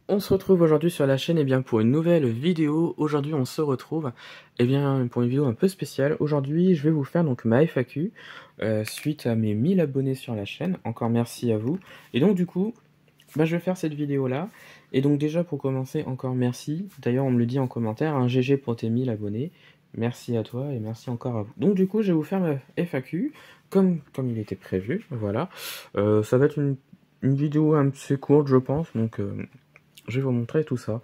On se retrouve aujourd'hui sur la chaîne pour une nouvelle vidéo. Aujourd'hui on se retrouve pour une vidéo un peu spéciale. Aujourd'hui je vais vous faire donc ma FAQ suite à mes 1000 abonnés sur la chaîne. Encore merci à vous. Et donc du coup je vais faire cette vidéo là. Et donc déjà pour commencer encore merci. D'ailleurs on me le dit en commentaire, un GG pour tes 1000 abonnés. Merci à toi et merci encore à vous. Donc du coup je vais vous faire ma FAQ comme il était prévu. Voilà. Ça va être une vidéo un peu courte je pense. Donc je vais vous montrer tout ça.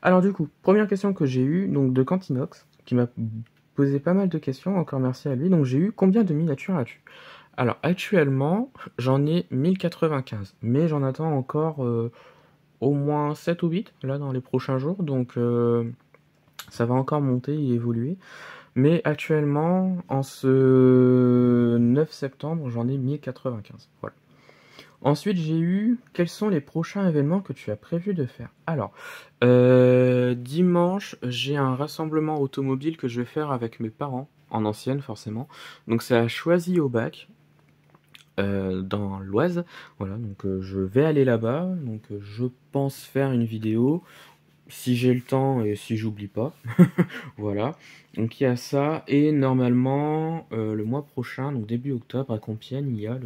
Alors du coup, première question que j'ai eue, donc de Cantinox, qui m'a posé pas mal de questions, encore merci à lui. Donc j'ai eu combien de miniatures as-tu? Alors actuellement, j'en ai 1095, mais j'en attends encore au moins 7 ou 8, là dans les prochains jours, donc ça va encore monter et évoluer. Mais actuellement, en ce 9 septembre, j'en ai 1095, voilà. Ensuite, j'ai eu quels sont les prochains événements que tu as prévu de faire? Alors, dimanche, j'ai un rassemblement automobile que je vais faire avec mes parents, en ancienne forcément. Donc c'est à Choisy-au-Bac, dans l'Oise. Voilà, donc je vais aller là-bas. Donc je pense faire une vidéo, si j'ai le temps et si j'oublie pas. Voilà, donc il y a ça. Et normalement, le mois prochain, donc début octobre, à Compiègne, il y a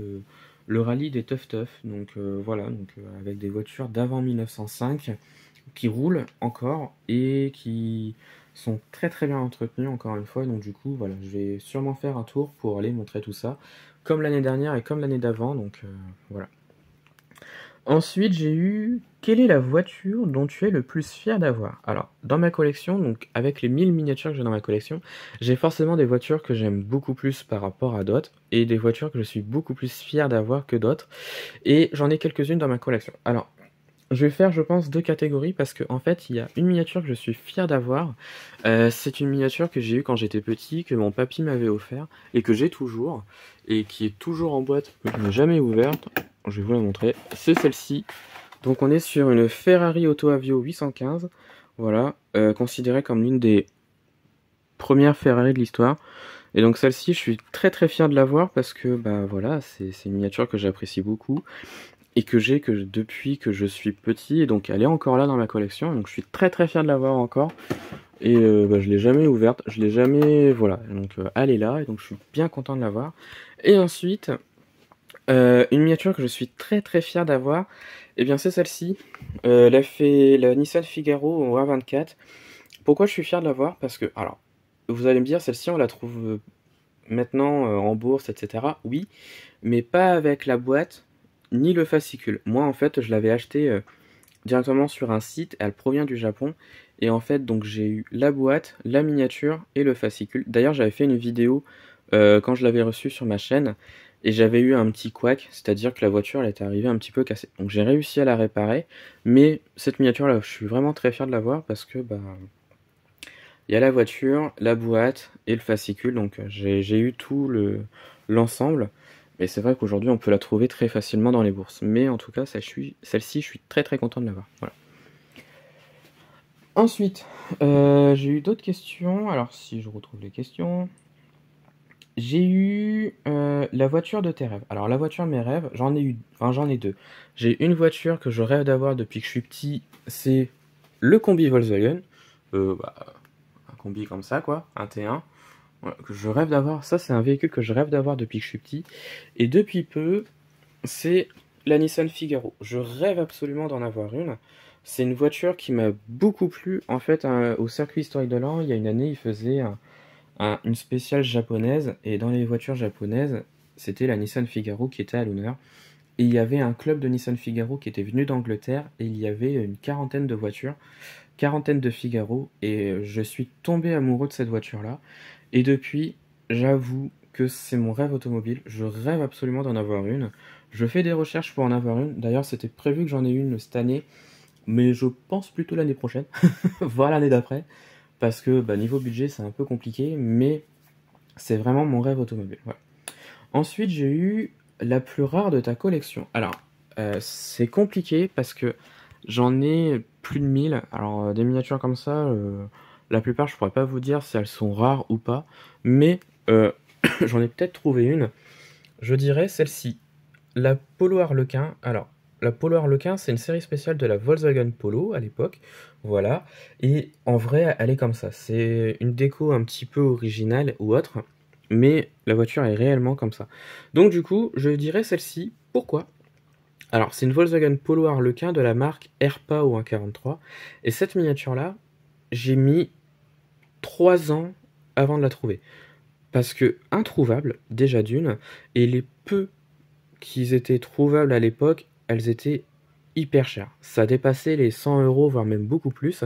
le rallye des Teuf Teuf. Donc voilà, donc avec des voitures d'avant 1905 qui roulent encore et qui sont très très bien entretenues encore une fois. Donc du coup, voilà, je vais sûrement faire un tour pour aller montrer tout ça, comme l'année dernière et comme l'année d'avant. Donc voilà. Ensuite, j'ai eu quelle est la voiture dont tu es le plus fier d'avoir? Alors, dans ma collection, donc avec les 1000 miniatures que j'ai dans ma collection, j'ai forcément des voitures que j'aime beaucoup plus par rapport à d'autres et des voitures que je suis beaucoup plus fier d'avoir que d'autres. Et j'en ai quelques-unes dans ma collection. Alors, je vais faire, je pense, deux catégories parce qu'en fait, il y a une miniature que je suis fier d'avoir. C'est une miniature que j'ai eue quand j'étais petit, que mon papy m'avait offert et que j'ai toujours et qui est toujours en boîte, que je n'ai jamais ouverte. Je vais vous la montrer. C'est celle-ci. Donc, on est sur une Ferrari Auto Avio 815. Voilà, considérée comme l'une des premières Ferrari de l'histoire. Et donc, celle-ci, je suis très très fier de l'avoir parce que, bah voilà, c'est une miniature que j'apprécie beaucoup et que j'ai que depuis que je suis petit, et donc elle est encore là dans ma collection, donc je suis très très fier de l'avoir encore, et je l'ai jamais ouverte, je l'ai jamais, voilà, donc elle est là, et donc je suis bien content de l'avoir. Et ensuite, une miniature que je suis très très fier d'avoir, et bien c'est celle-ci, la Nissan Figaro au A24. Pourquoi je suis fier de l'avoir? Parce que, alors, vous allez me dire, celle-ci on la trouve maintenant en bourse, etc. Oui, mais pas avec la boîte ni le fascicule. Moi, en fait, je l'avais acheté directement sur un site. Elle provient du Japon. Et en fait, donc j'ai eu la boîte, la miniature et le fascicule. D'ailleurs, j'avais fait une vidéo quand je l'avais reçue sur ma chaîne. Et j'avais eu un petit couac, c'est-à-dire que la voiture elle était arrivée un petit peu cassée. Donc j'ai réussi à la réparer. Mais cette miniature-là, je suis vraiment très fier de l'avoir parce que bah il y a la voiture, la boîte et le fascicule, donc j'ai eu tout l'ensemble. Mais c'est vrai qu'aujourd'hui on peut la trouver très facilement dans les bourses. Mais en tout cas, celle-ci, je suis très très content de l'avoir. Voilà. Ensuite, j'ai eu d'autres questions. Alors si je retrouve les questions. J'ai eu la voiture de tes rêves. Alors la voiture de mes rêves, j'en ai deux. J'ai une voiture que je rêve d'avoir depuis que je suis petit, c'est le combi Volkswagen. Bah, un combi comme ça quoi, un T1. Voilà, que je rêve d'avoir. Ça, c'est un véhicule que je rêve d'avoir depuis que je suis petit. Et depuis peu, c'est la Nissan Figaro. Je rêve absolument d'en avoir une. C'est une voiture qui m'a beaucoup plu. En fait, au circuit historique de Lens, il y a une année, il faisait une spéciale japonaise. Et dans les voitures japonaises, c'était la Nissan Figaro qui était à l'honneur. Et il y avait un club de Nissan Figaro qui était venu d'Angleterre. Et il y avait une quarantaine de voitures, quarantaine de Figaro. Et je suis tombé amoureux de cette voiture-là. Et depuis, j'avoue que c'est mon rêve automobile. Je rêve absolument d'en avoir une. Je fais des recherches pour en avoir une. D'ailleurs, c'était prévu que j'en ai une cette année, mais je pense plutôt l'année prochaine, voire l'année d'après, parce que niveau budget, c'est un peu compliqué, mais c'est vraiment mon rêve automobile. Voilà. Ensuite, j'ai eu la plus rare de ta collection. Alors, c'est compliqué parce que j'en ai plus de 1000. Alors, des miniatures comme ça, la plupart, je pourrais pas vous dire si elles sont rares ou pas. Mais j'en ai peut-être trouvé une. Je dirais celle-ci. La Polo Harlequin. Alors, la Polo Harlequin, c'est une série spéciale de la Volkswagen Polo à l'époque, voilà. Et en vrai, elle est comme ça. C'est une déco un petit peu originale ou autre, mais la voiture est réellement comme ça. Donc du coup, je dirais celle-ci. Pourquoi? Alors, c'est une Volkswagen Polo Harlequin de la marque Airpa ou 143. Et cette miniature-là, j'ai mis 3 ans avant de la trouver. Parce que introuvable, déjà d'une, et les peu qui étaient trouvables à l'époque, elles étaient hyper chères. Ça dépassait les 100 euros, voire même beaucoup plus.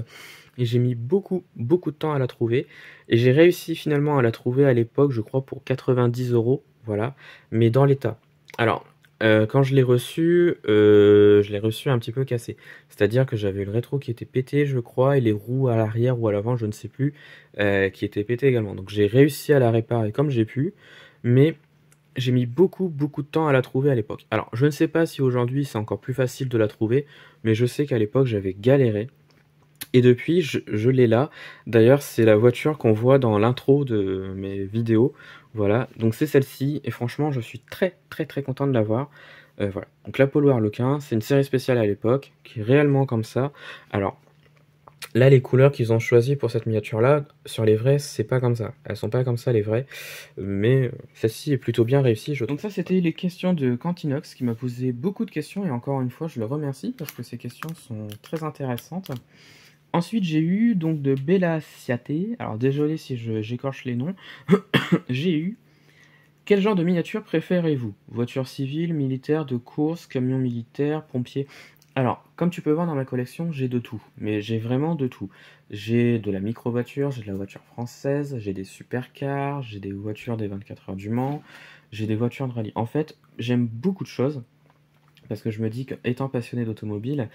Et j'ai mis beaucoup, beaucoup de temps à la trouver. Et j'ai réussi finalement à la trouver à l'époque, je crois, pour 90 euros. Voilà. Mais dans l'état. Alors, quand je l'ai reçu un petit peu cassé. C'est-à-dire que j'avais le rétro qui était pété, je crois, et les roues à l'arrière ou à l'avant, je ne sais plus, qui étaient pétées également. Donc j'ai réussi à la réparer comme j'ai pu. Mais j'ai mis beaucoup, beaucoup de temps à la trouver à l'époque. Alors, je ne sais pas si aujourd'hui c'est encore plus facile de la trouver, mais je sais qu'à l'époque j'avais galéré. Et depuis, je l'ai là. D'ailleurs, c'est la voiture qu'on voit dans l'intro de mes vidéos. Voilà, donc c'est celle-ci. Et franchement, je suis très, très, très content de l'avoir. Voilà, donc l'Apollo Harlequin, c'est une série spéciale à l'époque, qui est réellement comme ça. Alors, là, les couleurs qu'ils ont choisies pour cette miniature-là, sur les vraies, c'est pas comme ça. Elles sont pas comme ça, les vraies. Mais celle-ci est plutôt bien réussie, je trouve. Donc ça, c'était les questions de Cantinox, qui m'a posé beaucoup de questions. Et encore une fois, je le remercie, parce que ces questions sont très intéressantes. Ensuite, j'ai eu donc de Bella Ciaté. Alors, désolé si j'écorche les noms. J'ai eu. Quel genre de miniature préférez-vous? Voiture civile, militaire, de course, camion militaire, pompier? Alors, comme tu peux voir dans ma collection, j'ai de tout. Mais j'ai vraiment de tout. J'ai de la micro-voiture, j'ai de la voiture française, j'ai des supercars, j'ai des voitures des 24 heures du Mans, j'ai des voitures de rallye. En fait, j'aime beaucoup de choses. Parce que je me dis qu'étant passionné d'automobile,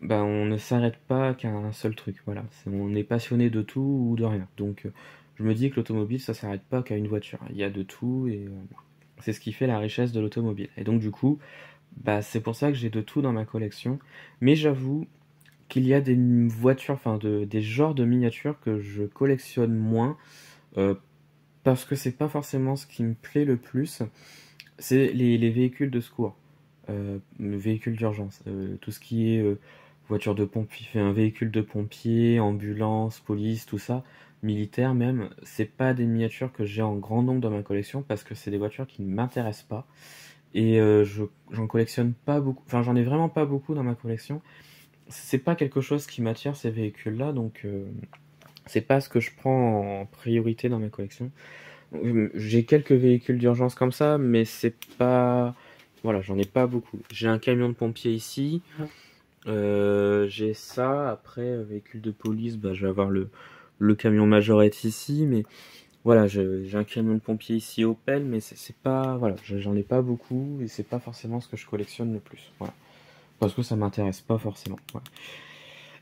bah, on ne s'arrête pas qu'à un seul truc, voilà. On est passionné de tout ou de rien. Donc je me dis que l'automobile, ça s'arrête pas qu'à une voiture. Il y a de tout et c'est ce qui fait la richesse de l'automobile. Et donc du coup, bah, c'est pour ça que j'ai de tout dans ma collection. Mais j'avoue qu'il y a des voitures, enfin des genres de miniatures que je collectionne moins euh, parce que c'est pas forcément ce qui me plaît le plus. C'est les véhicules de secours, véhicules d'urgence, tout ce qui est voiture de pompier, un véhicule de pompier, ambulance, police, tout ça, militaire même, c'est pas des miniatures que j'ai en grand nombre dans ma collection parce que c'est des voitures qui ne m'intéressent pas et j'en collectionne pas beaucoup, enfin j'en ai vraiment pas beaucoup dans ma collection. C'est pas quelque chose qui m'attire ces véhicules-là, donc c'est pas ce que je prends en priorité dans ma collection. J'ai quelques véhicules d'urgence comme ça, mais c'est pas. Voilà, j'en ai pas beaucoup. J'ai un camion de pompier ici. J'ai ça. Après, véhicule de police, bah, je vais avoir le camion majorette ici. Mais voilà, j'ai un camion de pompier ici Opel, mais c'est pas. Voilà, j'en ai pas beaucoup et c'est pas forcément ce que je collectionne le plus. Voilà. Parce que ça m'intéresse pas forcément. Voilà.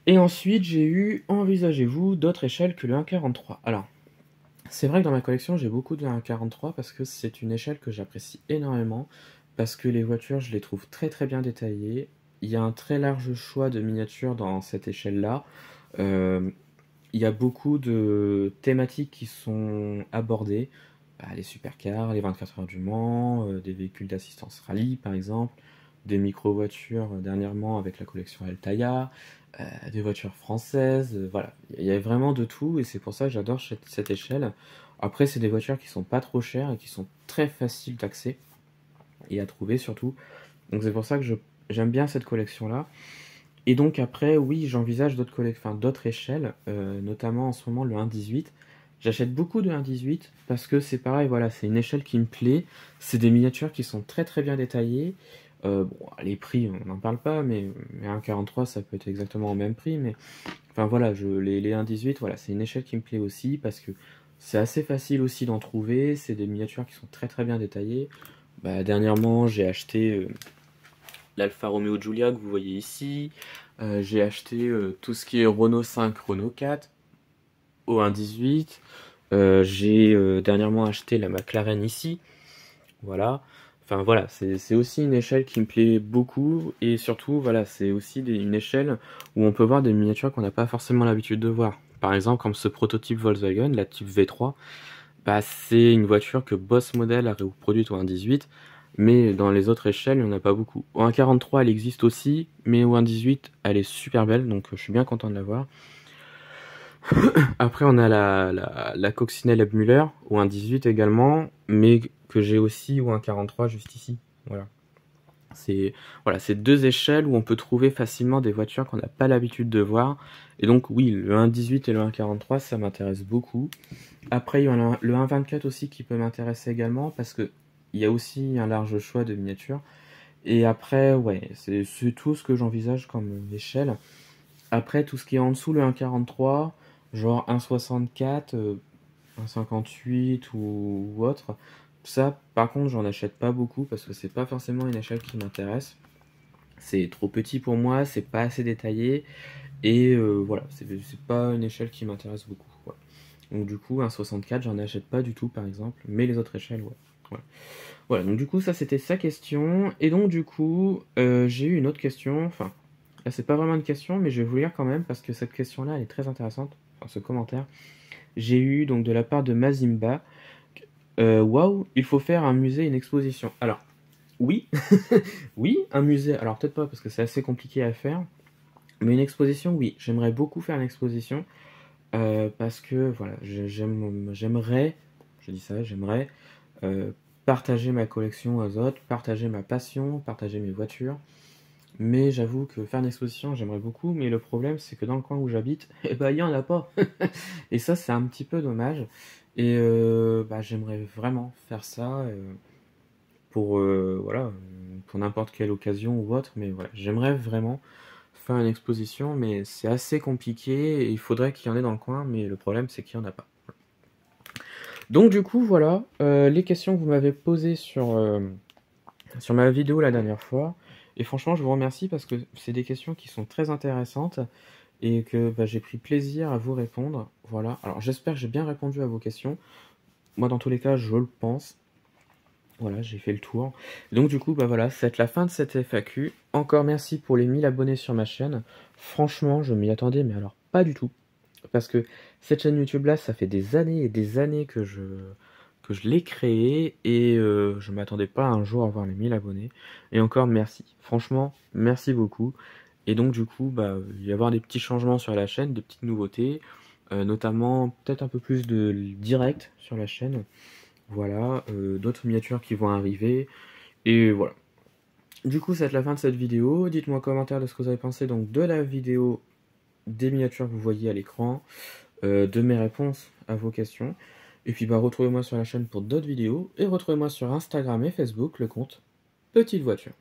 Et ensuite, j'ai eu, envisagez-vous, d'autres échelles que le 1,43. Alors, c'est vrai que dans ma collection, j'ai beaucoup de 1,43 parce que c'est une échelle que j'apprécie énormément, parce que les voitures, je les trouve très très bien détaillées. Il y a un très large choix de miniatures dans cette échelle-là. Euh, il y a beaucoup de thématiques qui sont abordées. Bah, les supercars, les 24 heures du Mans, des véhicules d'assistance rallye par exemple, des micro-voitures dernièrement avec la collection Altaïa, des voitures françaises, voilà. Il y a vraiment de tout et c'est pour ça que j'adore cette échelle. Après, c'est des voitures qui sont pas trop chères et qui sont très faciles d'accès et à trouver surtout. Donc c'est pour ça que j'aime bien cette collection-là. Et donc après, oui, j'envisage d'autres échelles, notamment en ce moment le 1,18. J'achète beaucoup de 1,18 parce que c'est pareil, voilà, c'est une échelle qui me plaît. C'est des miniatures qui sont très très bien détaillées. Bon, les prix, on n'en parle pas, mais 1,43 ça peut être exactement au même prix. Mais enfin voilà, les 1,18, voilà, c'est une échelle qui me plaît aussi parce que c'est assez facile aussi d'en trouver. C'est des miniatures qui sont très très bien détaillées. Bah, dernièrement, j'ai acheté l'Alfa Romeo Giulia que vous voyez ici. J'ai acheté tout ce qui est Renault 5, Renault 4 au 1,18. J'ai dernièrement acheté la McLaren ici. Voilà. Enfin voilà, c'est aussi une échelle qui me plaît beaucoup. Et surtout, voilà, c'est aussi une échelle où on peut voir des miniatures qu'on n'a pas forcément l'habitude de voir. Par exemple, comme ce prototype Volkswagen, la Type V3, bah, c'est une voiture que Boss Model a produite au 1,18. Mais dans les autres échelles, il n'y en a pas beaucoup. Au 1,43, elle existe aussi, mais au 1,18, elle est super belle, donc je suis bien content de l'avoir. Après, on a la coccinelle Ebmuller, au 1,18 également, mais que j'ai aussi au 1,43 juste ici. Voilà. C'est deux échelles où on peut trouver facilement des voitures qu'on n'a pas l'habitude de voir. Et donc oui, le 1,18 et le 1,43, ça m'intéresse beaucoup. Après, il y a le 1,24 aussi qui peut m'intéresser également parce que il y a aussi un large choix de miniatures. Et après, ouais, c'est tout ce que j'envisage comme échelle. Après, tout ce qui est en dessous le 1,43, genre 1,64, 1,58 ou autre, ça, par contre, j'en achète pas beaucoup parce que c'est pas forcément une échelle qui m'intéresse. C'est trop petit pour moi, c'est pas assez détaillé, et voilà, c'est pas une échelle qui m'intéresse beaucoup. Voilà. Donc du coup, un 64, j'en achète pas du tout par exemple, mais les autres échelles, ouais. Voilà. Voilà, donc du coup, ça c'était sa question, et donc du coup, j'ai eu une autre question, enfin, là c'est pas vraiment une question, mais je vais vous lire quand même, parce que cette question-là, elle est très intéressante, enfin ce commentaire. J'ai eu donc de la part de Mazimba, waouh, il faut faire un musée, une exposition. Alors, oui, oui, un musée, alors peut-être pas parce que c'est assez compliqué à faire, mais une exposition, oui, j'aimerais beaucoup faire une exposition parce que voilà, j'aimerais, je dis ça, j'aimerais euh, partager ma collection aux autres, partager ma passion, partager mes voitures. Mais j'avoue que faire une exposition, j'aimerais beaucoup, mais le problème c'est que dans le coin où j'habite, eh ben, il y en a pas. Et ça, c'est un petit peu dommage. Et bah, j'aimerais vraiment faire ça. Pour voilà, pour n'importe quelle occasion ou autre, mais voilà, j'aimerais vraiment faire une exposition, mais c'est assez compliqué et il faudrait qu'il y en ait dans le coin, mais le problème c'est qu'il n'y en a pas. Donc du coup voilà, les questions que vous m'avez posées sur ma vidéo la dernière fois, et franchement je vous remercie parce que c'est des questions qui sont très intéressantes et que bah, j'ai pris plaisir à vous répondre. Voilà, alors j'espère que j'ai bien répondu à vos questions. Moi dans tous les cas je le pense. Voilà, j'ai fait le tour. Donc du coup, bah voilà, c'est la fin de cette FAQ. Encore merci pour les 1000 abonnés sur ma chaîne. Franchement, je m'y attendais, mais alors pas du tout. Parce que cette chaîne YouTube là, ça fait des années et des années que je l'ai créée et je m'attendais pas un jour à avoir les 1000 abonnés. Et encore merci. Franchement, merci beaucoup. Et donc du coup, bah, il va y avoir des petits changements sur la chaîne, des petites nouveautés, notamment peut-être un peu plus de direct sur la chaîne. Voilà, d'autres miniatures qui vont arriver, et voilà. Du coup, c'est la fin de cette vidéo. Dites-moi en commentaire de ce que vous avez pensé donc de la vidéo, des miniatures que vous voyez à l'écran, de mes réponses à vos questions. Et puis bah retrouvez-moi sur la chaîne pour d'autres vidéos, et retrouvez-moi sur Instagram et Facebook, le compte Petite Voiture.